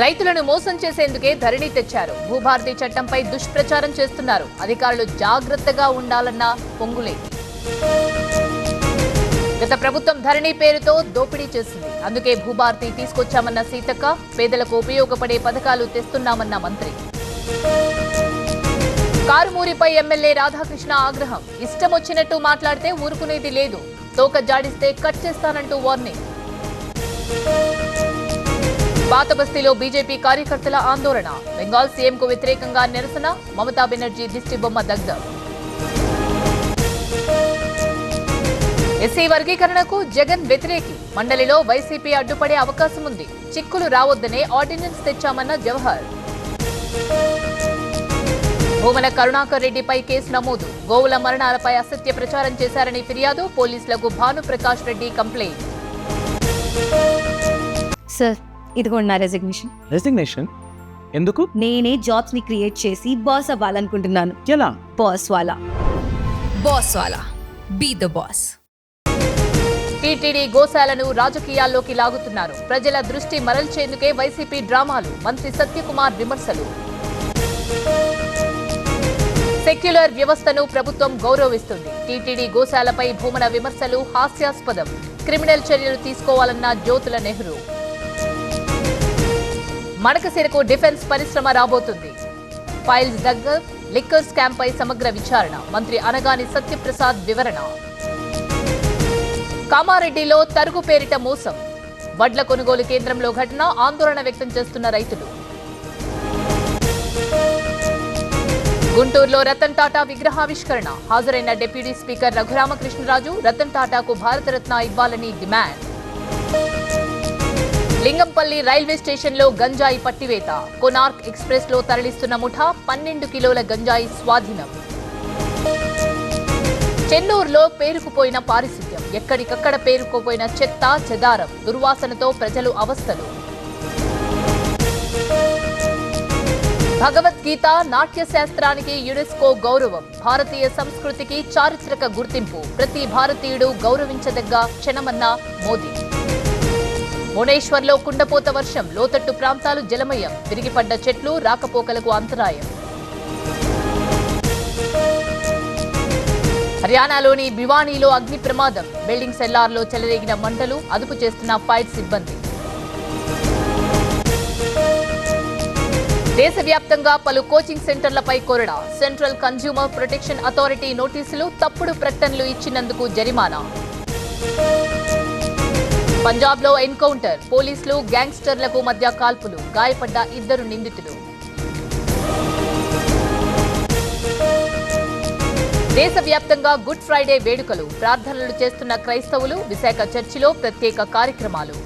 రైతులను మోసం చేసేందుకే ధరణి తెచ్చారు. భూభారతి చట్టంపై దుష్ప్రచారం చేస్తున్నారు. అధికారులు జాగ్రత్తగా ఉండాలన్న పొంగులేటి. గత ప్రభుత్వం ధరణి పేరుతో దోపిడీ చేసింది. అందుకే భూభారతి తీసుకొచ్చామన్న సీతక్క. పేదలకు ఉపయోగపడే పథకాలు తెస్తున్నామన్న మంత్రి. కారుమూరిపై ఎమ్మెల్యే రాధాకృష్ణ ఆగ్రహం. ఇష్టం వచ్చినట్టు మాట్లాడితే ఊరుకునేది లేదు. తోక జాడిస్తే కట్ చేస్తానంటూ వార్నింగ్. పాతబస్తీలో బీజేపీ కార్యకర్తల ఆందోళన. బెంగాల్ సీఎంకు వ్యతిరేకంగా నిరసన. మమతా బెనర్జీ దిష్టిబొమ్మ దగ్ధం. ఎస్సీ వర్గీకరణకు జగన్ వ్యతిరేకి. మండలిలో వైసీపీ అడ్డుపడే అవకాశం ఉంది. చిక్కులు రావద్దనే ఆర్డినెన్స్ తెచ్చామన్న జవహర్. భూమన కరుణాకర్ రెడ్డిపై కేసు నమోదు. గోవుల మరణాలపై అసత్య ప్రచారం చేశారని ఫిర్యాదు. పోలీసులకు భానుప్రకాష్ రెడ్డి కంప్లైంట్. సార్, ఇదిగోండి నా రెసిగ్నేషన్. రెసిగ్నేషన్ ఎందుకు? నేనే జాబ్స్ ని క్రియేట్ చేసి బాస్ అవ్వాలనుకుంటున్నాను. ఎలా? బాస్ వాలా. Be the boss. టీటీడీ గోశాలను రాజకీయాల్లోకి లాగుతున్నారు. ప్రజల దృష్టి మరల్చేందుకే వైసీపీ డ్రామాలు. మంత్రి సత్యకుమార్ విమర్శలు. సెక్యులర్ వ్యవస్థను ప్రభుత్వం గౌరవిస్తుంది. టీటీడీ గోశాలపై భూమన విమర్శలు హాస్యాస్పదం. క్రిమినల్ చర్యలు తీసుకోవాలన్న జ్యోతుల నెహ్రూ. మడకసిరకు డిఫెన్స్ పరిశ్రమ రాబోతుంది. ఫైల్స్ దగ్గర లిక్కర్ స్కామ్ పై సమగ్ర విచారణ. మంత్రి అనగాని సత్యప్రసాద్ వివరణ. కామారెడ్డిలో తరుగు పేరిట మోసం. వడ్ల కొనుగోలు కేంద్రంలో ఘటన. ఆందోళన వ్యక్తం చేస్తున్న రైతులు. గుంటూరులో రతన్ టాటా విగ్రహావిష్కరణ. హాజరైన డిప్యూటీ స్పీకర్ రఘురామకృష్ణరాజు. రతన్ టాటాకు భారతరత్న ఇవ్వాలని డిమాండ్. లింగంపల్లి రైల్వే స్టేషన్లో గంజాయి పట్టివేత. కొనార్క్ ఎక్స్ప్రెస్ లో తరలిస్తున్న ముఠా 12 కిలోల గంజాయి స్వాధీనం. చెన్నూరులో పేరుకుపోయిన పారిశుద్ధ్యం. ఎక్కడికక్కడ పేరుకుపోయిన చెత్త చెదారం. దుర్వాసనతో ప్రజలు అవస్థలు. భగవద్గీత నాట్య శాస్త్రానికి యునెస్కో గౌరవం. భారతీయ సంస్కృతికి చారిత్రక గుర్తింపు. ప్రతి భారతీయుడు గౌరవించదగ్గ క్షణమన్న మోదీ. భువనేశ్వర్లో కుండపోత వర్షం. లోతట్టు ప్రాంతాలు జలమయం. విరిగిపడ్డ చెట్లు రాకపోకలకు అంతరాయం. హర్యానాలోని భివానీలో అగ్ని ప్రమాదం. బిల్డింగ్ సెల్లార్లో చెలరేగిన మంటలు. అదుపు చేస్తున్న ఫైర్ సిబ్బంది. దేశవ్యాప్తంగా పలు కోచింగ్ సెంటర్లపై కొరడా. సెంట్రల్ కన్స్యూమర్ ప్రొటెక్షన్ అథారిటీ నోటీసులు. తప్పుడు ప్రకటనలు ఇచ్చినందుకు జరిమానా. పంజాబ్లో ఎన్కౌంటర్. పోలీసులు గ్యాంగ్స్టర్లకు మధ్య కాల్పులు. గాయపడ్డ 2 నిందితులు. దేశవ్యాప్తంగా గుడ్ ఫ్రైడే వేడుకలు. ప్రార్థనలు చేస్తున్న క్రైస్తవులు. విశాఖ చర్చిలో ప్రత్యేక కార్యక్రమాలు.